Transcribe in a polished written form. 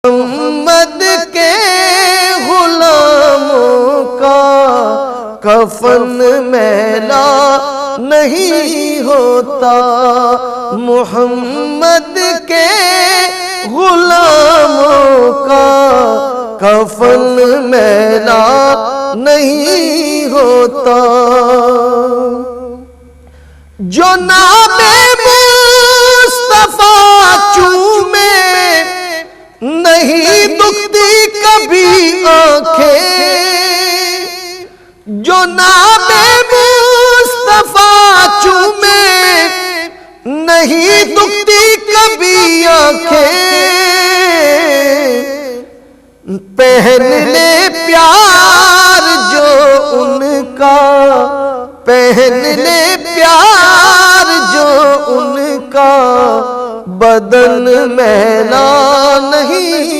محمد کے غلاموں کا کفن میلا نہیں ہوتا، محمد کے غلاموں کا کفن میلا نہیں ہوتا۔ جو نام مصطفیٰ چومے نہیں دکھتی کبھی آنکھیں، جو نام مصطفیٰ چومے نہیں دکھتی کبھی آنکھیں، پہن لے پیار جو ان کا، پہن لے پیار جو ان کا، بدن میلا نہیں